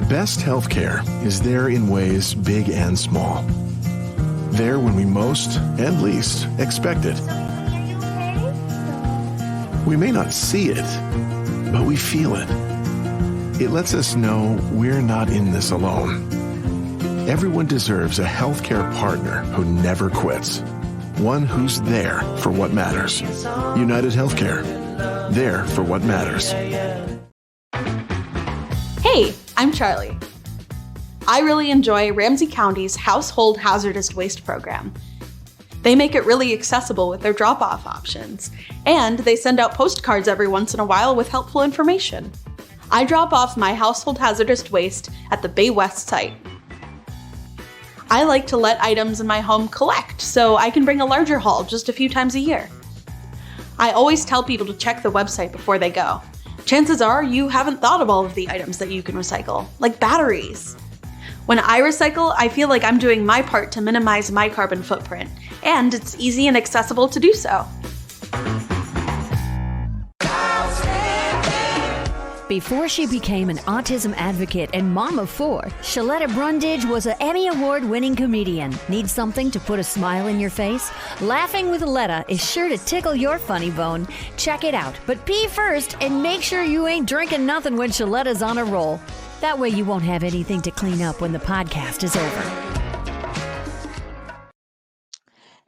The best healthcare is there in ways big and small. There when we most and least expect it. We may not see it, but we feel it. It lets us know we're not in this alone. Everyone deserves a healthcare partner who never quits. One who's there for what matters. United Healthcare. There for what matters. Hey, I'm Charlie. I really enjoy Ramsey County's Household Hazardous Waste program. They make it really accessible with their drop-off options, and they send out postcards every once in a while with helpful information. I drop off my household hazardous waste at the Bay West site. I like to let items in my home collect so I can bring a larger haul just a few times a year. I always tell people to check the website before they go. Chances are you haven't thought of all of the items that you can recycle, like batteries. When I recycle, I feel like I'm doing my part to minimize my carbon footprint, and it's easy and accessible to do so. Before she became an autism advocate and mom of 4, Sheletta Brundage was an Emmy Award-winning comedian. Need something to put a smile in your face? Laughing with Letta is sure to tickle your funny bone. Check it out, but pee first and make sure you ain't drinking nothing when Sheletta's on a roll. That way you won't have anything to clean up when the podcast is over.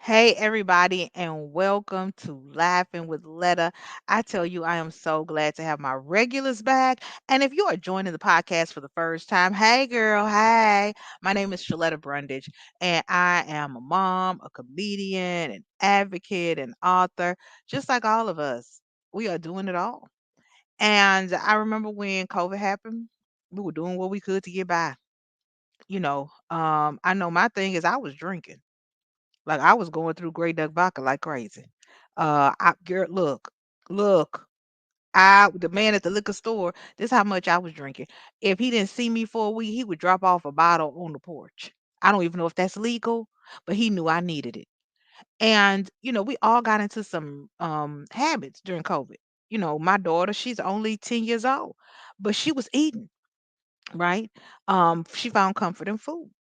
Hey, everybody, and welcome to Laughing with Letta. I tell you, I am so glad to have my regulars back. And if you are joining the podcast for the first time, hey, girl, hey. My name is Sheletta Brundage, and I am a mom, a comedian, an advocate, an author, just like all of us. We are doing it all. And I remember when COVID happened, we were doing what we could to get by. I know my thing is I was drinking. Like, I was going through Grey Duck vodka like crazy. Girl, look, the man at the liquor store, this how much I was drinking. If he didn't see me for a week, he would drop off a bottle on the porch. I don't even know if that's legal, but he knew I needed it. And, we all got into some habits during COVID. My daughter, she's only 10 years old, but she was eating, right? She found comfort in food.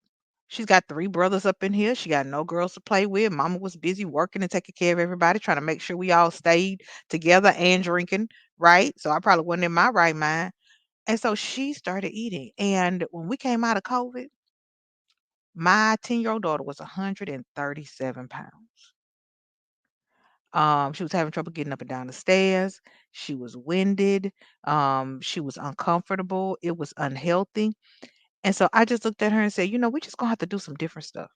She's got 3 brothers up in here. She got no girls to play with. Mama was busy working and taking care of everybody, trying to make sure we all stayed together and drinking, right? So I probably wasn't in my right mind. And so she started eating. And when we came out of COVID, my 10-year-old daughter was 137 pounds. She was having trouble getting up and down the stairs. She was winded. She was uncomfortable. It was unhealthy. And so I just looked at her and said, we're just gonna have to do some different stuff.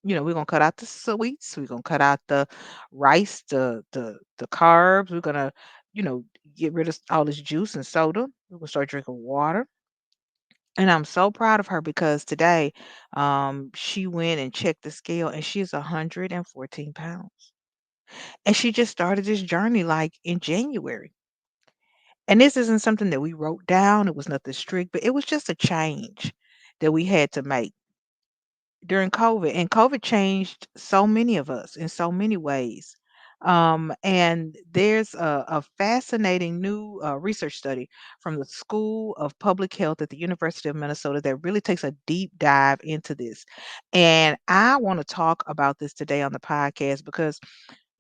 We're gonna cut out the sweets, we're gonna cut out the rice, the carbs, we're gonna, you know, get rid of all this juice and soda. We're gonna start drinking water. And I'm so proud of her because today she went and checked the scale and she's 114 pounds. And she just started this journey like in January. And this isn't something that we wrote down, it was nothing strict, but it was just a change that we had to make during COVID, and COVID changed so many of us in so many ways. And there's a fascinating new research study from the School of Public Health at the University of Minnesota that really takes a deep dive into this. And I want to talk about this today on the podcast because,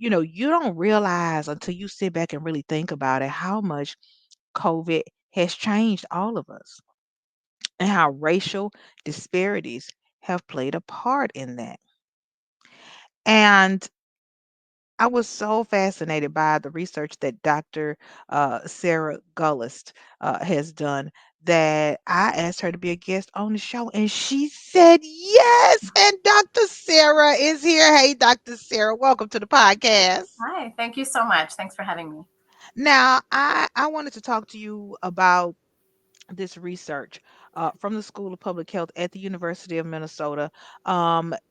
you don't realize until you sit back and really think about it how much COVID has changed all of us and how racial disparities have played a part in that. And I was so fascinated by the research that Dr. Sarah Gullist has done that I asked her to be a guest on the show, and she said yes. And Dr. Sarah is here. Hey, Dr. Sarah, welcome to the podcast. Hi, thank you so much. Thanks for having me. Now, I wanted to talk to you about this research from the School of Public Health at the University of Minnesota.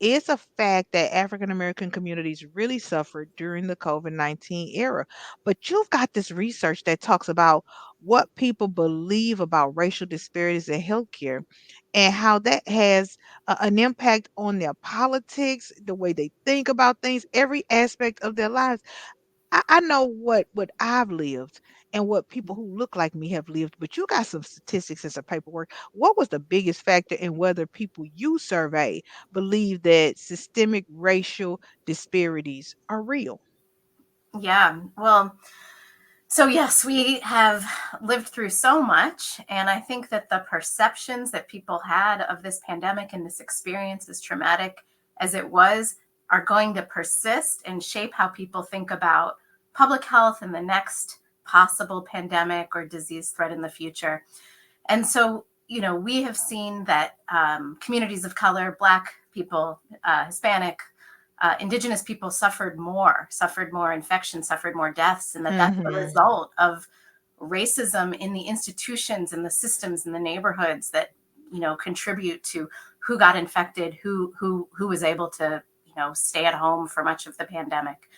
It's a fact that African American communities really suffered during the COVID-19 era. But you've got this research that talks about what people believe about racial disparities in healthcare and how that has an impact on their politics, the way they think about things, every aspect of their lives. I know what I've lived and what people who look like me have lived, but you got some statistics and some paperwork. What was the biggest factor in whether people you survey believe that systemic racial disparities are real? Yeah. Well, so yes, we have lived through so much. And I think that the perceptions that people had of this pandemic and this experience, as traumatic as it was, are going to persist and shape how people think about public health and the next possible pandemic or disease threat in the future. And so, we have seen that communities of color, Black people, Hispanic, Indigenous people suffered more infection, suffered more deaths, and that's a Mhm. result of racism in the institutions and the systems and the neighborhoods that contribute to who got infected, who was able to stay at home for much of the pandemic.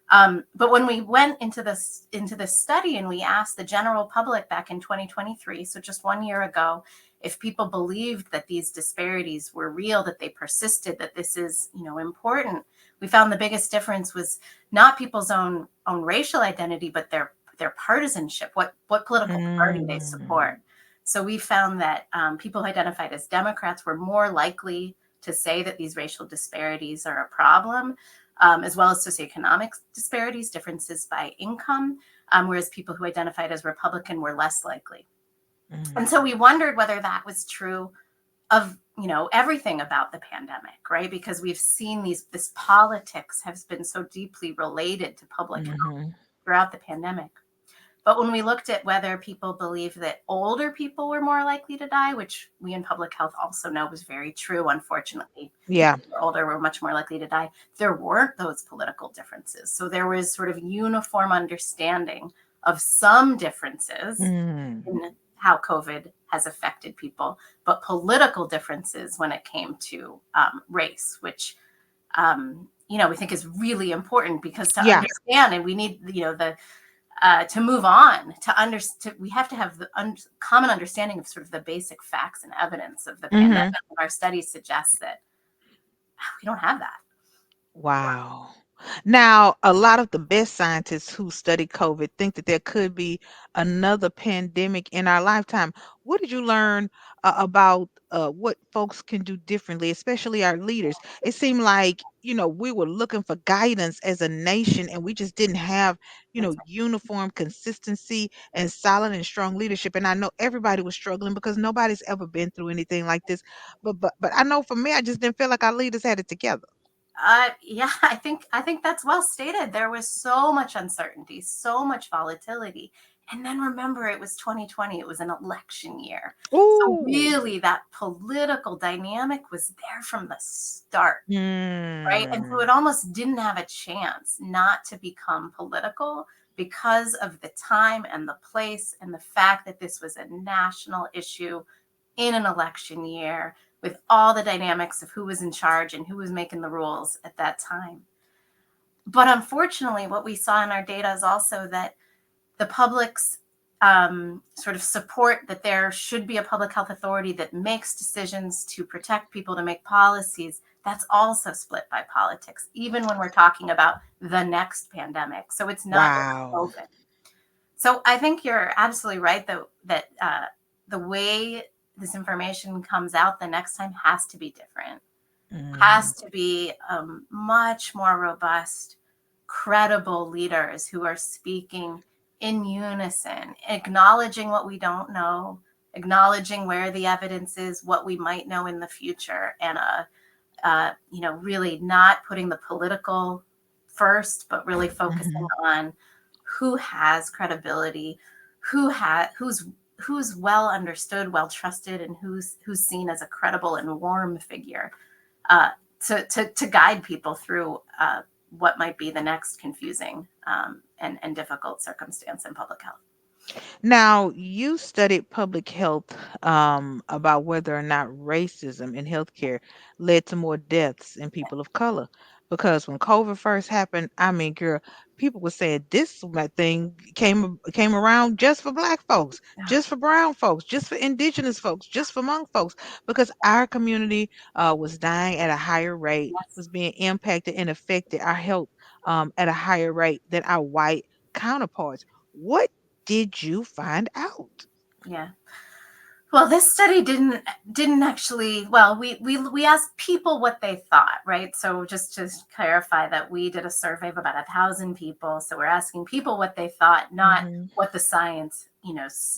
But when we went into this study and we asked the general public back in 2023, so just 1 year ago, if people believed that these disparities were real, that they persisted, that this is important, we found the biggest difference was not people's own racial identity, but their partisanship, what political party they Mm. support. So we found that people who identified as Democrats were more likely to say that these racial disparities are a problem, as well as socioeconomic disparities, differences by income, whereas people who identified as Republican were less likely. And so Mm. we wondered whether that was true of everything about the pandemic, right? Because we've seen this politics has been so deeply related to public health Mhm. throughout the pandemic. But when we looked at whether people believe that older people were more likely to die, which we in public health also know was very true, unfortunately, Yeah. people who were older were much more likely to die, there weren't those political differences. So there was sort of uniform understanding of some differences Mm. in how COVID has affected people, but political differences when it came to race, which we think is really important because to Yeah. understand, and we need the to move on we have to have the common understanding of sort of the basic facts and evidence of the pandemic. Mhm. And our studies suggest that we don't have that. Wow. Now, a lot of the best scientists who study COVID think that there could be another pandemic in our lifetime. What did you learn about what folks can do differently, especially our leaders? It seemed like, we were looking for guidance as a nation and we just didn't have, That's uniform consistency and solid and strong leadership. And I know everybody was struggling because nobody's ever been through anything like this. But I know for me, I just didn't feel like our leaders had it together. Yeah, I think that's well stated. There was so much uncertainty, so much volatility. And then remember, it was 2020, it was an election year. So Ooh. really that political dynamic was there from the start. Right? And so Mm. it almost didn't have a chance not to become political because of the time and the place and the fact that this was a national issue in an election year with all the dynamics of who was in charge and who was making the rules at that time. But unfortunately, what we saw in our data is also that the public's sort of support that there should be a public health authority that makes decisions to protect people, to make policies, that's also split by politics, even when we're talking about the next pandemic. So it's not Wow. just COVID. So I think you're absolutely right, though, that the way this information comes out the next time has to be different, Mhm. has to be much more robust, credible leaders who are speaking in unison, acknowledging what we don't know, acknowledging where the evidence is, what we might know in the future, and really not putting the political first, but really focusing Mhm. on who has credibility, who's well understood, well trusted, and who's seen as a credible and warm figure uh, to guide people through what might be the next confusing and difficult circumstance in public health. Now, you studied public health about whether or not racism in healthcare led to more deaths in people of color. Because when COVID first happened, I mean, girl, people were saying thing came around just for black folks, just for brown folks, just for indigenous folks, just for Hmong folks, because our community was dying at a higher rate, Yes. was being impacted and affected. Our health at a higher rate than our white counterparts. What did you find out? Yeah. Well, this study didn't actually. Well, we asked people what they thought, right? So just to clarify that we did a survey of about 1,000 people. So we're asking people what they thought, not Mhm. what the science,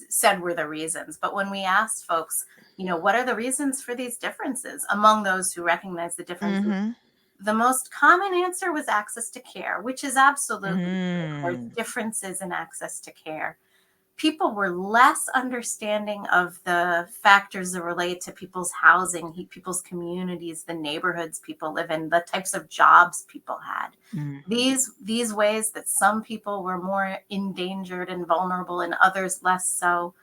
said were the reasons. But when we asked folks, what are the reasons for these differences among those who recognize the differences, Mhm. the most common answer was access to care, which is absolutely true. There's Mm. differences in access to care. People were less understanding of the factors that relate to people's housing, people's communities, the neighborhoods people live in, the types of jobs people had. Mhm. These ways that some people were more endangered and vulnerable and others less so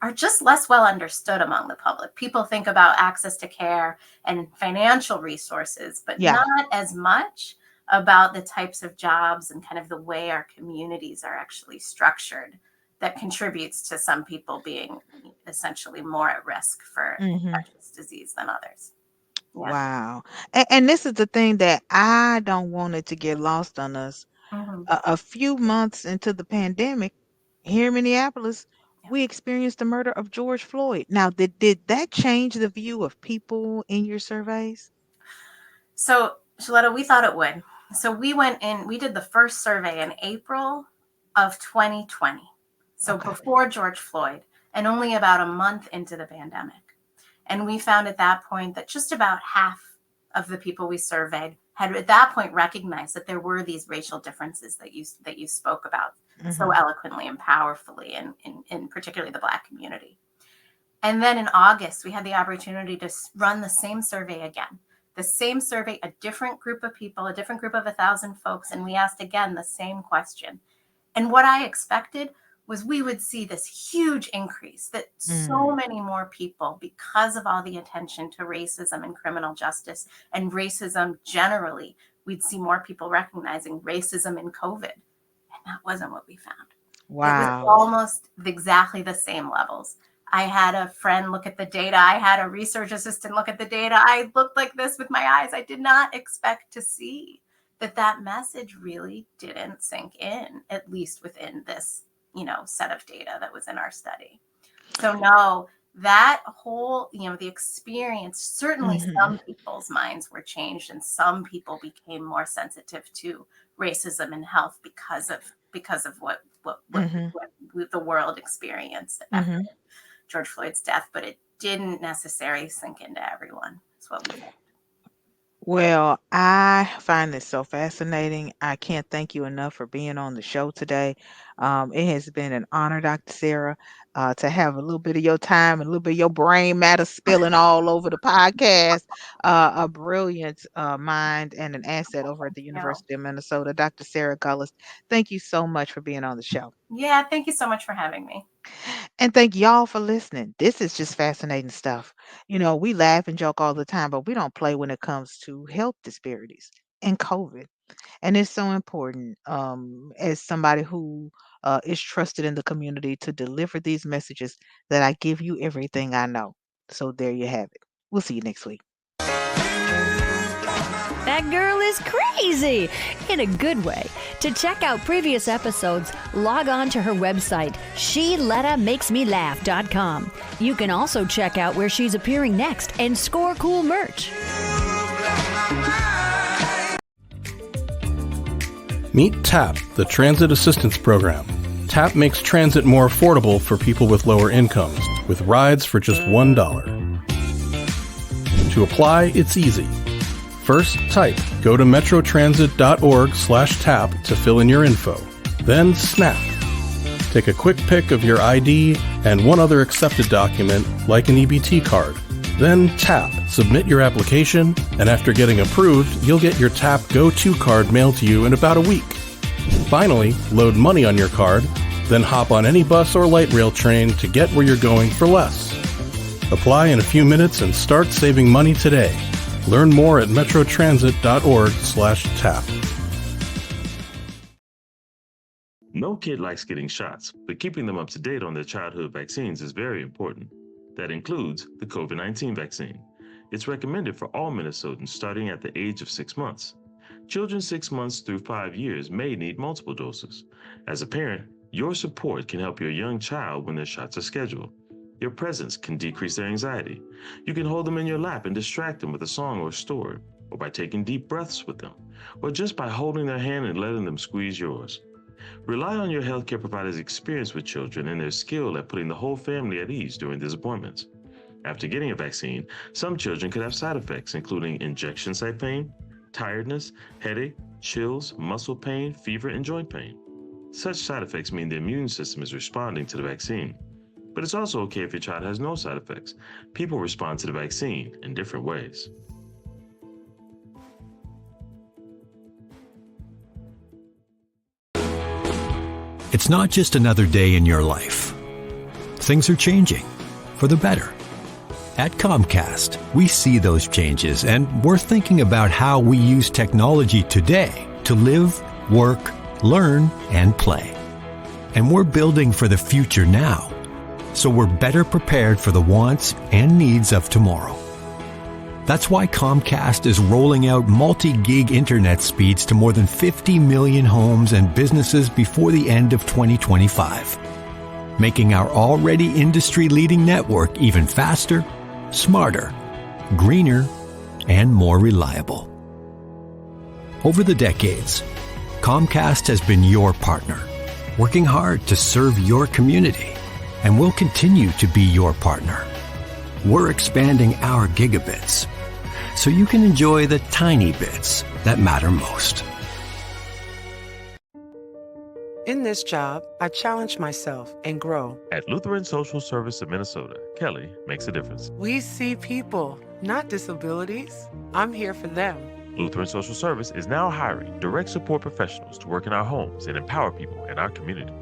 are just less well understood among the public. People think about access to care and financial resources, but Yeah. not as much about the types of jobs and kind of the way our communities are actually structured that contributes to some people being essentially more at risk for Mhm. infectious disease than others. Yeah. Wow. And this is the thing that I don't want it to get lost on us. Hmm. A few months into the pandemic, here in Minneapolis, Yeah. we experienced the murder of George Floyd. Now, did that change the view of people in your surveys? So, Sheletta, we thought it would. So we went in, we did the first survey in April of 2020. So Okay. before George Floyd, and only about a month into the pandemic. And we found at that point that just about half of the people we surveyed had at that point recognized that there were these racial differences that you spoke about so Mhm. eloquently and powerfully in particularly the Black community. And then in August, we had the opportunity to run the same survey again. The same survey, a different group of people, a different group of 1,000 folks, and we asked again the same question. And what I expected was we would see this huge increase, that so Mm. many more people, because of all the attention to racism and criminal justice and racism generally, we'd see more people recognizing racism in COVID. And that wasn't what we found. It was Wow. almost exactly the same levels. I had a friend look at the data. I had a research assistant look at the data. I looked like this with my eyes. I did not expect to see that message really didn't sink in, at least within this, set of data that was in our study. So no, that whole, the experience, certainly some Mhm. people's minds were changed and some people became more sensitive to racism and health because of Mhm. what the world experienced after Mhm. George Floyd's death, but it didn't necessarily sink into everyone. That's what we found. Well, I find this so fascinating. I can't thank you enough for being on the show today. It has been an honor, Dr. Sarah, to have a little bit of your time and a little bit of your brain matter spilling all over the podcast. A brilliant mind and an asset over at the You know, University of Minnesota, Dr. Sarah Gullis. Thank you so much for being on the show. yeah, thank you so much for having me. And thank y'all for listening. This is just fascinating stuff. We laugh and joke all the time, but we don't play when it comes to health disparities and COVID. And it's so important as somebody who is trusted in the community to deliver these messages that I give you everything I know. So there you have it. We'll see you next week. That girl is crazy in a good way. To check out previous episodes, log on to her website, SheLettaMakesMeLaugh.com. You can also check out where she's appearing next and score cool merch. Meet TAP, the Transit Assistance Program. TAP makes transit more affordable for people with lower incomes, with rides for just $1. To apply, it's easy. First, go to metrotransit.org/tap to fill in your info. Then snap. Take a quick pic of your ID and one other accepted document, like an EBT card. Then tap, submit your application, and after getting approved, you'll get your TAP Go-To card mailed to you in about a week. Finally, load money on your card, then hop on any bus or light rail train to get where you're going for less. Apply in a few minutes and start saving money today. Learn more at metrotransit.org/tap. No kid likes getting shots, but keeping them up to date on their childhood vaccines is very important. That includes the COVID-19 vaccine. It's recommended for all Minnesotans starting at the age of 6 months. Children 6 months through 5 years may need multiple doses. As a parent, your support can help your young child when their shots are scheduled. Your presence can decrease their anxiety. You can hold them in your lap and distract them with a song or story, or by taking deep breaths with them, or just by holding their hand and letting them squeeze yours. Rely on your healthcare provider's experience with children and their skill at putting the whole family at ease during disappointments. After getting a vaccine, some children could have side effects, including injection site pain, tiredness, headache, chills, muscle pain, fever, and joint pain. Such side effects mean the immune system is responding to the vaccine. But it's also okay if your child has no side effects. People respond to the vaccine in different ways. It's not just another day in your life. Things are changing for the better. At Comcast, we see those changes, and we're thinking about how we use technology today to live, work, learn, and play. And we're building for the future now, so we're better prepared for the wants and needs of tomorrow. That's why Comcast is rolling out multi-gig internet speeds to more than 50 million homes and businesses before the end of 2025, making our already industry-leading network even faster, smarter, greener, and more reliable. Over the decades, Comcast has been your partner, working hard to serve your community, and will continue to be your partner. We're expanding our gigabits, so you can enjoy the tiny bits that matter most. In this job, I challenge myself and grow. At Lutheran Social Service of Minnesota, Kelly makes a difference. We see people, not disabilities. I'm here for them. Lutheran Social Service is now hiring direct support professionals to work in our homes and empower people in our community.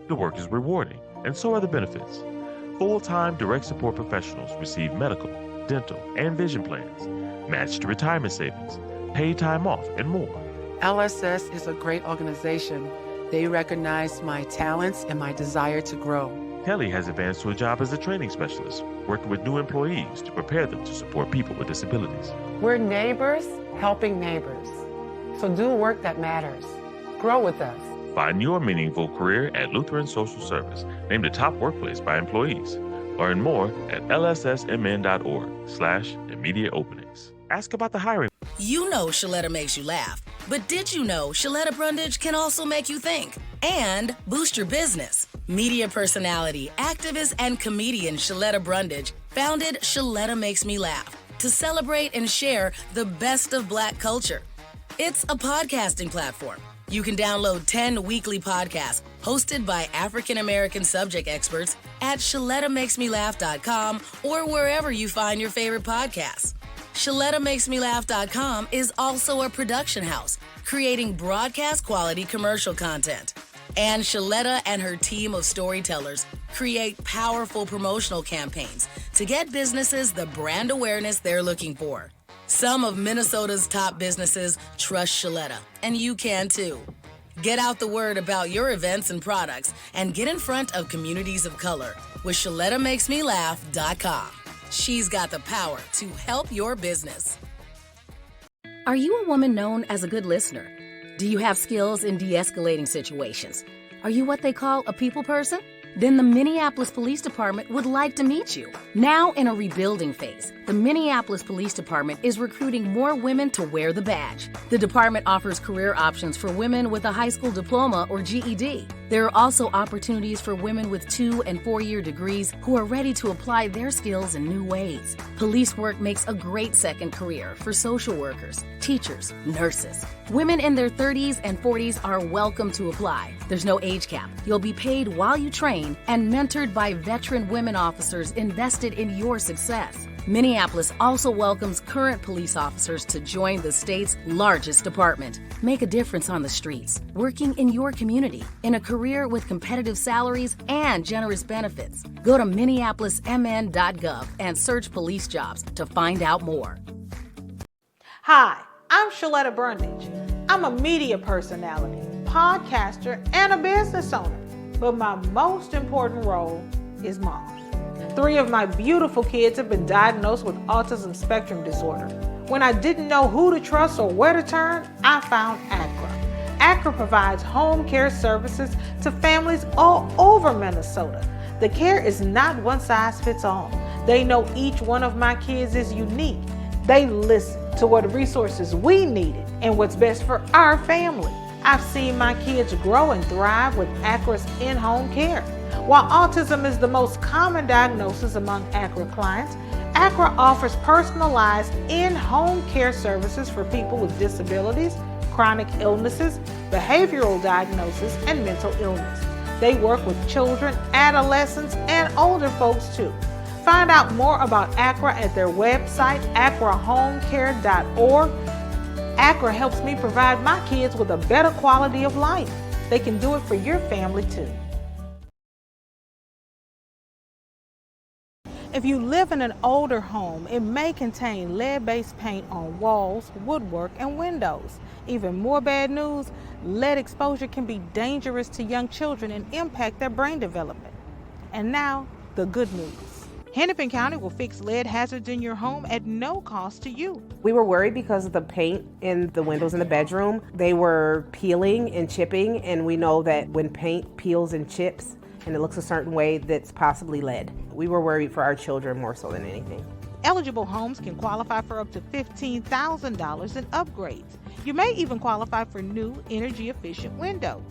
The work is rewarding, and so are the benefits. Full-time direct support professionals receive medical, dental, and vision plans, matched retirement savings, paid time off, and more. LSS is a great organization. They recognize my talents and my desire to grow. Kelly has advanced to a job as a training specialist, working with new employees to prepare them to support people with disabilities. We're neighbors helping neighbors. So do work that matters. Grow with us. Find your meaningful career at Lutheran Social Service, named a top workplace by employees. Learn more at lssmn.org/immediate openings. Ask about the hiring. You know Sheletta makes you laugh, but did you know Sheletta Brundage can also make you think and boost your business? Media personality, activist, and comedian Sheletta Brundage founded Sheletta Makes Me Laugh to celebrate and share the best of Black culture. It's a podcasting platform. You can download 10 weekly podcasts hosted by African-American subject experts at ShelettaMakesMeLaugh.com or wherever you find your favorite podcasts. ShelettaMakesMeLaugh.com is also a production house, creating broadcast-quality commercial content. And Sheletta and her team of storytellers create powerful promotional campaigns to get businesses the brand awareness they're looking for. Some of Minnesota's top businesses trust Sheletta, and you can too. Get out the word about your events and products and get in front of communities of color with ShelettaMakesMeLaugh.com. She's got the power to help your business. Are you a woman known as a good listener? Do you have skills in de-escalating situations? Are you what they call a people person? Then the Minneapolis Police Department would like to meet you. Now in a rebuilding phase, the Minneapolis Police Department is recruiting more women to wear the badge. The department offers career options for women with a high school diploma or GED. There are also opportunities for women with 2- and 4-year degrees who are ready to apply their skills in new ways. Police work makes a great second career for social workers, teachers, nurses. Women in their 30s and 40s are welcome to apply. There's no age cap. You'll be paid while you train and mentored by veteran women officers invested in your success. Minneapolis also welcomes current police officers to join the state's largest department. Make a difference on the streets, working in your community, in a career with competitive salaries and generous benefits. Go to minneapolismn.gov and search police jobs to find out more. Hi, I'm Sheletta Brundage. I'm a media personality, podcaster, and a business owner. But my most important role is mom. 3 of my beautiful kids have been diagnosed with autism spectrum disorder. When I didn't know who to trust or where to turn, I found ACRA. ACRA provides home care services to families all over Minnesota. The care is not one size fits all. They know each one of my kids is unique. They listen to what resources we needed and what's best for our family. I've seen my kids grow and thrive with ACRA's in-home care. While autism is the most common diagnosis among ACRA clients, ACRA offers personalized in-home care services for people with disabilities, chronic illnesses, behavioral diagnosis, and mental illness. They work with children, adolescents, and older folks too. Find out more about ACRA at their website, acrahomecare.org. ACRA helps me provide my kids with a better quality of life. They can do it for your family too. If you live in an older home, it may contain lead-based paint on walls, woodwork, and windows. Even more bad news, lead exposure can be dangerous to young children and impact their brain development. And now, the good news. Hennepin County will fix lead hazards in your home at no cost to you. We were worried because of the paint in the windows in the bedroom. They were peeling and chipping, and we know that when paint peels and chips and it looks a certain way, that's possibly lead. We were worried for our children more so than anything. Eligible homes can qualify for up to $15,000 in upgrades. You may even qualify for new energy-efficient windows.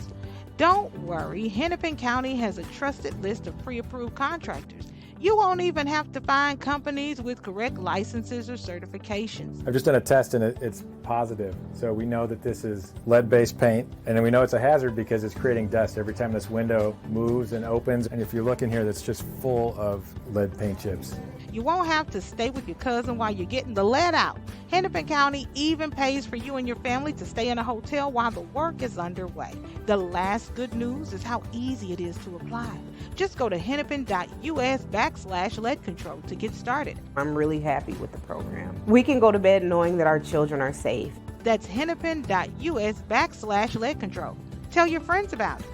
Don't worry, Hennepin County has a trusted list of pre-approved contractors. You won't even have to find companies with correct licenses or certifications. I've just done a test and it's positive. So we know that this is lead-based paint, and then we know it's a hazard because it's creating dust every time this window moves and opens. And if you look in here, that's just full of lead paint chips. You won't have to stay with your cousin while you're getting the lead out. Hennepin County even pays for you and your family to stay in a hotel while the work is underway. The last good news is how easy it is to apply. Just go to hennepin.us/lead control to get started. I'm really happy with the program. We can go to bed knowing that our children are safe. That's hennepin.us/lead control. Tell your friends about it.